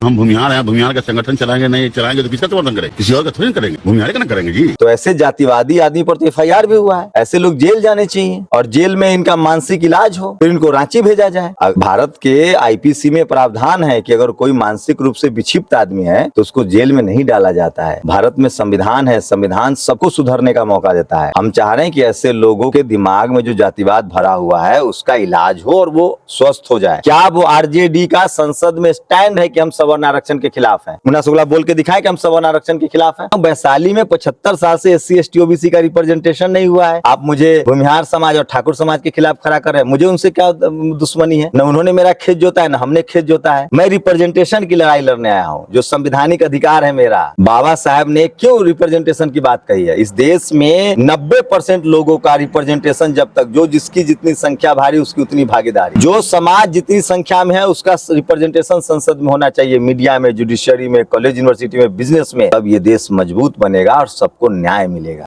हम भूमिहार हैं, भूमिहार का संगठन चलाएंगे, नहीं चलाएंगे तो किसका समर्थन करेंगे? किसी और का थोड़ी करेंगे, भूमिहार का ना करेंगे जी। तो ऐसे जातिवादी आदमी पर तो FIR भी हुआ है। ऐसे लोग जेल जाने चाहिए और जेल में इनका मानसिक इलाज हो, फिर इनको रांची भेजा जाए। भारत के IPC में प्रावधान है कि अगर कोई मानसिक रूप से विक्षिप्त आदमी है तो उसको जेल में नहीं डाला जाता है। भारत में संविधान है, संविधान सबको सुधरने का मौका देता है। हम चाह रहे हैं कि ऐसे लोगों के दिमाग में जो जातिवाद भरा हुआ है उसका इलाज हो और वो स्वस्थ हो जाए। क्या वो RJD का संसद में स्टैंड है कि हम सवर्ण आरक्षण के खिलाफ हैं? मुन्ना शुक्ला बोल के दिखाए कि हम सवर्ण आरक्षण के खिलाफ हैं। वैशाली में 75 साल से SC ST OBC का रिप्रेजेंटेशन नहीं हुआ है। आप मुझे भूमिहार समाज और ठाकुर समाज के खिलाफ खड़ा कर रहे हैं। मुझे उनसे क्या दुश्मनी है? न उन्होंने मेरा खेत जोता है, न हमने खेत जोता है। मैं रिप्रेजेंटेशन की लड़ाई लड़ने आया हूँ, जो संवैधानिक अधिकार है मेरा। बाबा साहब ने क्यों रिप्रेजेंटेशन की बात कही है? इस देश में 90% लोगों का रिप्रेजेंटेशन जब तक, जो जिसकी जितनी संख्या भारी उसकी उतनी भागीदारी, जो समाज जितनी संख्या में है उसका रिप्रेजेंटेशन संसद में होना चाहिए, मीडिया में, जुडिशरी में, कॉलेज यूनिवर्सिटी में, बिजनेस में। तब ये देश मजबूत बनेगा और सबको न्याय मिलेगा।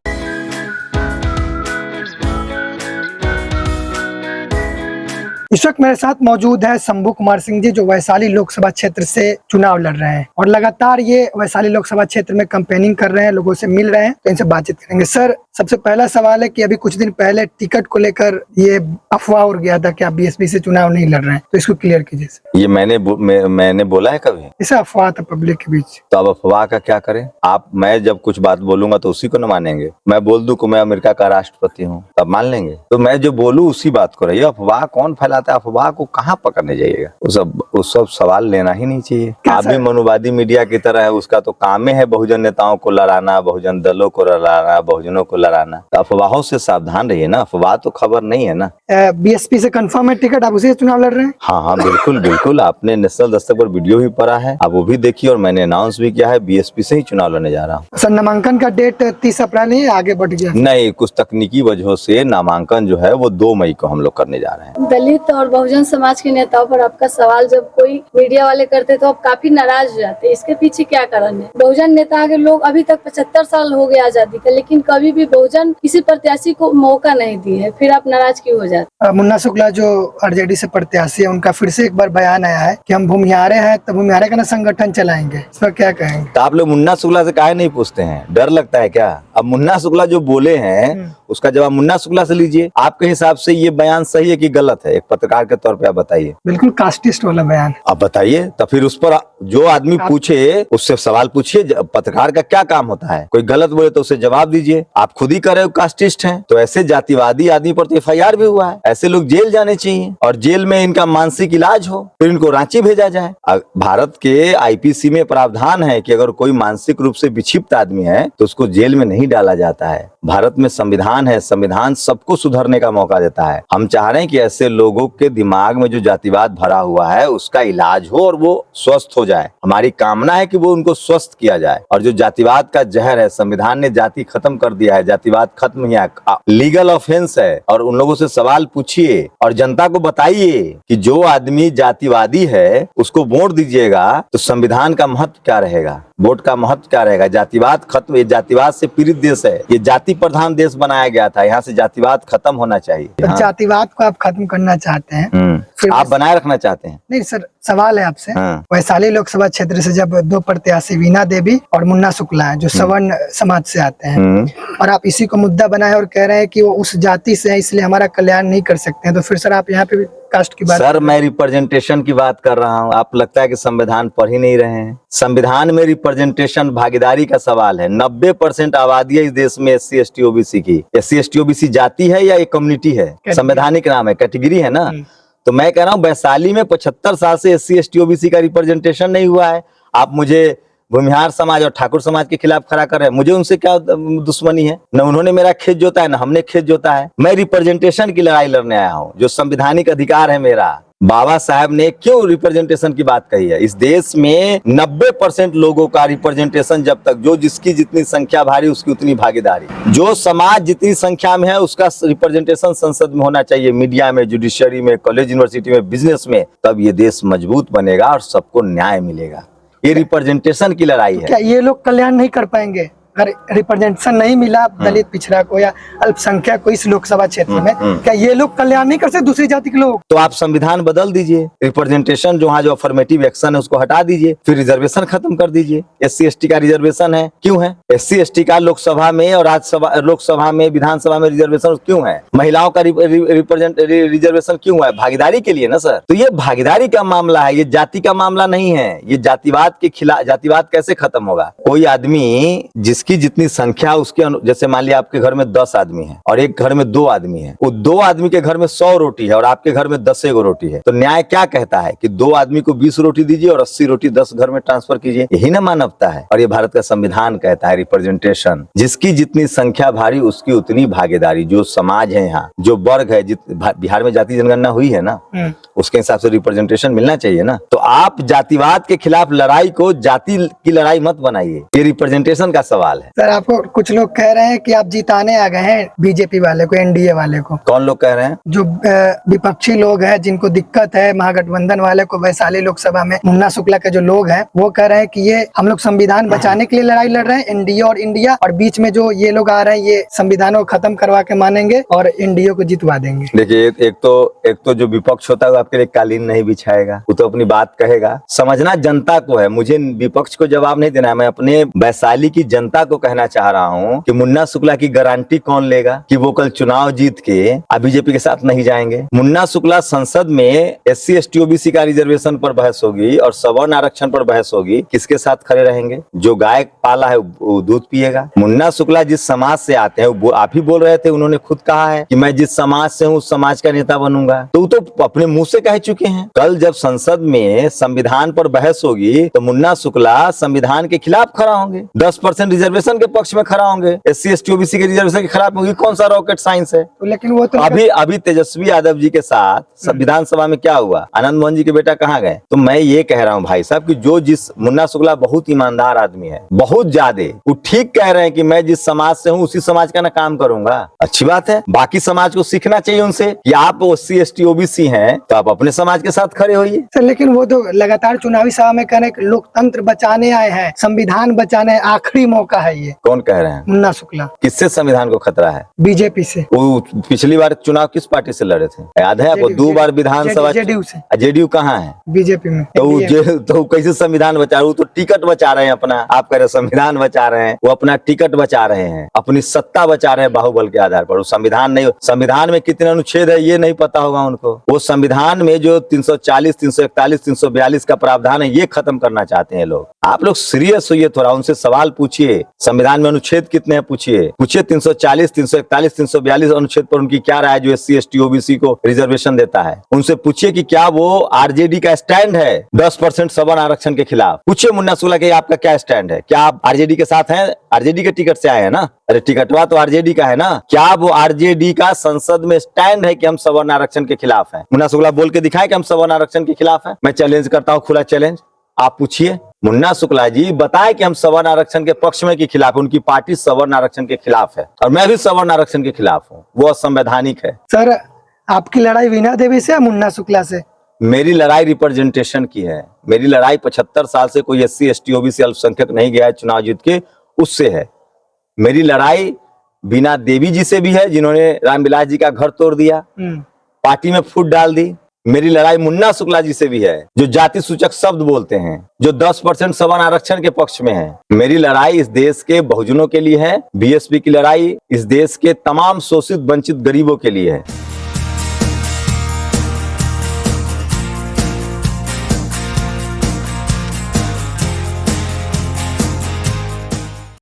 इस वक्त मेरे साथ मौजूद है शंभू कुमार सिंह जी, जो वैशाली लोकसभा क्षेत्र से चुनाव लड़ रहे हैं और लगातार ये वैशाली लोकसभा क्षेत्र में कैंपेनिंग कर रहे हैं, लोगों से मिल रहे हैं। तो इनसे बातचीत करेंगे। सर, सबसे पहला सवाल है कि अभी कुछ दिन पहले टिकट को लेकर ये अफवाह उड़ गया था कि आप BSP से चुनाव नहीं लड़ रहे हैं, तो इसको क्लियर कीजिए सर। ये मैंने बोला है कभी? ऐसा अफवाह था पब्लिक के बीच। तो अब अफवाह का क्या करें? मैं जब कुछ बात बोलूंगा तो उसी को न मानेंगे। मैं बोल दूं कि मैं अमेरिका का राष्ट्रपति हूं, तब मान लेंगे? तो मैं जो बोलूं उसी बात को रहिए। अफवाह कौन फैलाता है? अफवाह को कहाँ पकड़ने जाइएगा? वो सब सवाल लेना ही नहीं चाहिए। आप भी मनुवादी मीडिया की तरह है, उसका तो काम है बहुजन नेताओं को लड़ाना, बहुजन दलों को लड़ाना, बहुजनों को लड़ाना। तो अफवाहों से सावधान रहिए ना। अफवाह तो खबर नहीं है ना। BSP से कंफर्म है टिकट, आप उसी से चुनाव लड़ रहे हैं? हाँ, बिल्कुल बिल्कुल। आपने नेशनल दस्तक पर वीडियो भी पढ़ा है, आप वो भी देखिए। और मैंने अनाउंस भी किया है, BSP से ही चुनाव लड़ने जा रहा हूँ। सर, नामांकन का डेट 30 अप्रैल ही आगे बढ़ गया? नहीं, कुछ तकनीकी वजहों से नामांकन जो है वो 2 मई को हम लोग करने जा रहे हैं। दलित और बहुजन समाज के नेताओं पर आपका सवाल जब कोई मीडिया वाले करते तो आप काफी नाराज हो जाते, इसके पीछे क्या कारण है? बहुजन नेता के लोग अभी तक 75 साल हो गए आजादी का, लेकिन कभी भी बहुजन किसी प्रत्याशी को मौका नहीं दी है, फिर आप नाराज क्यों हो जाते? मुन्ना शुक्ला जो RJD से प्रत्याशी है, उनका फिर से एक बार बयान आया है कि हम भूमिहारे हैं तो भूमिहारे का ना संगठन चलाएंगे। इस पर क्या कहेंगे? तो आप लोग मुन्ना शुक्ला से काहे नहीं पूछते हैं? डर लगता है क्या? अब मुन्ना शुक्ला जो बोले हैं उसका जवाब मुन्ना शुक्ला से लीजिए। आपके हिसाब से ये बयान सही है कि गलत है? एक पत्रकार के तौर पे आप बताइए। बिल्कुल कास्टिस्ट वाला बयान। आप बताइए, तो फिर उस पर जो आदमी पूछे उससे सवाल पूछिए। पत्रकार का क्या काम होता है? कोई गलत बोले तो उसे जवाब दीजिए। आप खुद ही कर रहे हो कास्टिस्ट हैं। तो ऐसे जातिवादी आदमी पर तो FIR भी हुआ है। ऐसे लोग जेल जाने चाहिए और जेल में इनका मानसिक इलाज हो, फिर इनको रांची भेजा जाए। भारत के IPC में प्रावधान है कि अगर कोई मानसिक रूप से विक्षिप्त आदमी है तो उसको जेल में नहीं डाला जाता है। भारत में संविधान है, संविधान सबको सुधरने का मौका देता है। हम चाह रहे हैं कि ऐसे लोगों के दिमाग में जो जातिवाद भरा हुआ है उसका इलाज हो और वो स्वस्थ हो जाए। हमारी कामना है कि वो उनको स्वस्थ किया जाए। और जो जातिवाद का जहर है, संविधान ने जाति खत्म कर दिया है, जातिवाद खत्म ही है, लीगल ऑफेंस है। और उन लोगों से सवाल पूछिए और जनता को बताइए कि जो आदमी जातिवादी है उसको वोट दीजिएगा तो संविधान का महत्व क्या रहेगा, वोट का महत्व क्या रहेगा। जातिवाद खत्म, ये जातिवाद से पीड़ित देश है, ये जाति प्रधान देश बनाया गया था। यहाँ से जातिवाद खत्म होना चाहिए। तो जातिवाद को आप खत्म करना चाहते हैं, आप बनाए रखना चाहते हैं? नहीं सर, सवाल है आपसे। वैशाली लोकसभा क्षेत्र से जब 2 प्रत्याशी वीणा देवी और मुन्ना शुक्ला हैं, जो सवर्ण समाज से आते हैं, और आप इसी को मुद्दा बनाए और कह रहे हैं कि वो उस जाति से है इसलिए हमारा कल्याण नहीं कर सकते हैं, तो फिर सर आप यहाँ पे भी कास्ट की बात? सर, मैं रिप्रेजेंटेशन की बात कर रहा हूँ। आप लगता है कि संविधान पढ़ ही नहीं रहे हैं। संविधान में रिप्रेजेंटेशन भागीदारी का सवाल है। 90% आबादी है इस देश में SC ST OBC की। SC ST OBC जाति है या एक कम्युनिटी है? संवैधानिक नाम है, कैटेगरी है ना। तो मैं कह रहा हूँ वैशाली में 75 साल से SC ST OBC का रिप्रेजेंटेशन नहीं हुआ है। आप मुझे भूमिहार समाज और ठाकुर समाज के खिलाफ खड़ा कर रहे हैं। मुझे उनसे क्या दुश्मनी है? न उन्होंने मेरा खेत जोता है, न हमने खेत जोता है। मैं रिप्रेजेंटेशन की लड़ाई लड़ने आया हूँ, जो संवैधानिक अधिकार है मेरा। बाबा साहब ने क्यों रिप्रेजेंटेशन की बात कही है? इस देश में 90% लोगों का रिप्रेजेंटेशन जब तक, जो जिसकी जितनी संख्या भारी उसकी उतनी भागीदारी, जो समाज जितनी संख्या में है उसका रिप्रेजेंटेशन संसद में होना चाहिए, मीडिया में, जुडिशरी में, कॉलेज यूनिवर्सिटी में, बिजनेस में। तब ये देश मजबूत बनेगा और सबको न्याय मिलेगा। ये रिप्रेजेंटेशन की लड़ाई है। क्या ये लोग कल्याण नहीं कर पाएंगे? अगर रिप्रेजेंटेशन नहीं मिला दलित पिछड़ा को या अल्पसंख्यक को इस लोकसभा क्षेत्र में, क्या ये लोग कल्याण नहीं कर सकते दूसरी जाति के लोग? तो आप संविधान बदल दीजिए, रिप्रेजेंटेशन जो जो अफर्मेटिव एक्शन है उसको हटा दीजिए, फिर रिजर्वेशन खत्म कर दीजिए। SC ST का रिजर्वेशन है, क्यों है? SC ST का लोकसभा में और राज्यसभा, लोकसभा में, विधानसभा में रिजर्वेशन क्यों है? महिलाओं का रिजर्वेशन क्यों है? भागीदारी के लिए ना सर। तो ये भागीदारी का मामला है, ये जाति का मामला नहीं है। ये जातिवाद के खिलाफ, जातिवाद कैसे खत्म होगा? कोई आदमी जिसकी जितनी संख्या उसके जैसे मान लिया आपके घर में 10 आदमी है और एक घर में 2 आदमी है, वो 2 आदमी के घर में 100 रोटी है और आपके घर में 10 रोटी है, तो न्याय क्या कहता है कि 2 आदमी को 20 रोटी दीजिए और 80 रोटी 10 घर में ट्रांसफर कीजिए। यही ना मानवता है। और ये भारत का संविधान कहता है रिप्रेजेंटेशन, जिसकी जितनी संख्या भारी उसकी उतनी भागीदारी। जो समाज है यहाँ, जो वर्ग है, बिहार में जाति जनगणना हुई है ना, उसके हिसाब से रिप्रेजेंटेशन मिलना चाहिए ना। तो आप जातिवाद के खिलाफ लड़ाई को जाति की लड़ाई मत बनाइए, ये रिप्रेजेंटेशन का सवाल है। सर आपको कुछ लोग कह रहे हैं कि आप जिताने आ गए हैं बीजेपी वाले को, NDA वाले को। कौन लोग कह रहे हैं? जो विपक्षी लोग हैं जिनको दिक्कत है महागठबंधन वाले को, वैशाली लोकसभा में मुन्ना शुक्ला के जो लोग हैं वो कह रहे हैं कि ये हम लोग संविधान बचाने के लिए लड़ाई लड़ रहे हैं, NDA और इंडिया, और बीच में जो ये लोग आ रहे हैं ये संविधान को खत्म करवा के मानेंगे और NDA को जितवा देंगे। देखिए, एक तो जो विपक्ष होता है वो आपके लिए कालीन नहीं बिछाएगा, वो तो अपनी बात कहेगा। समझना जनता को है, मुझे विपक्ष को जवाब नहीं देना है। मैं अपने वैशाली की जनता को कहना चाह रहा हूँ कि मुन्ना शुक्ला की गारंटी कौन लेगा कि वो कल चुनाव जीत के बीजेपी के साथ नहीं जाएंगे? मुन्ना शुक्ला संसद में SC ST OBC का रिजर्वेशन पर बहस होगी और सवर्ण आरक्षण पर बहस होगी, किसके साथ खड़े रहेंगे? जो गाय पाला है वो दूध पिएगा। मुन्ना शुक्ला जिस समाज से आते हैं, वो आप ही बोल रहे थे, उन्होंने खुद कहा है कि मैं जिस समाज से हूँ उस समाज का नेता बनूंगा। तो अपने मुंह से कह चुके हैं। कल जब संसद में संविधान पर बहस होगी तो मुन्ना शुक्ला संविधान के खिलाफ खड़ा होंगे, 10% रिजर्वेशन के पक्ष में खड़ा होंगे, SC ST OBC के रिजर्वेशन के खिलाफ होगी। कौन सा रॉकेट साइंस है? तो लेकिन वो तो अभी तेजस्वी यादव जी के साथ संविधान सभा में क्या हुआ? आनंद मोहन जी के बेटा कहाँ गए? तो मैं ये कह रहा हूँ भाई साहब कि जो जिस मुन्ना शुक्ला बहुत ईमानदार आदमी है, बहुत ज्यादा, वो ठीक कह रहे हैं कि मैं जिस समाज से हूँ उसी समाज का ना काम करूंगा। अच्छी बात है, बाकी समाज को सीखना चाहिए उनसे कि आप SC ST OBC हैं तो आप अपने समाज के साथ खड़े होइए। सर लेकिन वो तो लगातार चुनावी सभा में कह रहे हैं लोकतंत्र बचाने आए हैं, संविधान बचाने, आखिरी मौका है ये। कौन कह रहे हैं? मुन्ना शुक्ला। किससे संविधान को खतरा है? बीजेपी से। वो पिछली बार चुनाव किस पार्टी से लड़े थे, याद है आपको? 2 बार विधानसभा। JDU से। JDU कहाँ है? बीजेपी में। तो कैसे संविधान बचा रहे? वो तो टिकट बचा रहे हैं अपना। आप कह रहे संविधान बचा रहे हैं, वो अपना टिकट बचा रहे हैं, अपनी सत्ता बचा रहे हैं बाहुबल के आधार पर। वो संविधान नहीं, संविधान में कितने अनुच्छेद है ये नहीं पता होगा उनको। वो संविधान में जो 340, 341, 342 का प्रावधान है ये खत्म करना चाहते हैं लोग। आप लोग सीरियस होइए थोड़ा, उनसे सवाल पूछिए। संविधान में अनुच्छेद कितने हैं पूछिए 340, 341, 342 अनुच्छेद पर उनकी क्या राय जो SC ST OBC को रिजर्वेशन देता है। उनसे पूछिए कि क्या वो RJD का स्टैंड है 10% सवर्ण आरक्षण के खिलाफ। पूछिए मुन्ना शुक्ला के आपका क्या स्टैंड है? क्या आप RJD के साथ हैं? RJD के टिकट से आए हैं ना? अरे टिकटवा तो RJD का है ना? क्या वो RJD का संसद में स्टैंड है कि हम सवर्ण आरक्षण के खिलाफ हैं? मुन्ना शुक्ला बोल के दिखाए कि हम सवर्ण आरक्षण के खिलाफ हैं। मैं चैलेंज करता हूँ, खुला चैलेंज, आप पूछिए मुन्ना शुक्ला जी बताए कि हम सवर्ण आरक्षण के पक्ष में के खिलाफ। उनकी पार्टी सवर्ण आरक्षण के खिलाफ है और मैं भी सवर्ण आरक्षण के खिलाफ हूँ, वो असंवैधानिक है। सर आपकी लड़ाई वीणा देवी से या मुन्ना शुक्ला से? मेरी लड़ाई रिप्रेजेंटेशन की है। मेरी लड़ाई 75 साल से कोई SC ST OBC अल्पसंख्यक नहीं गया है चुनाव जीत के, उससे है। मेरी लड़ाई वीणा देवी जी से भी है जिन्होंने रामविलास जी का घर तोड़ दिया, पार्टी में फूट डाल दी। मेरी लड़ाई मुन्ना शुक्ला जी से भी है जो जाति सूचक शब्द बोलते हैं, जो 10% सवर्ण आरक्षण के पक्ष में है। मेरी लड़ाई इस देश के बहुजनों के लिए है। BSP की लड़ाई इस देश के तमाम शोषित वंचित गरीबों के लिए है।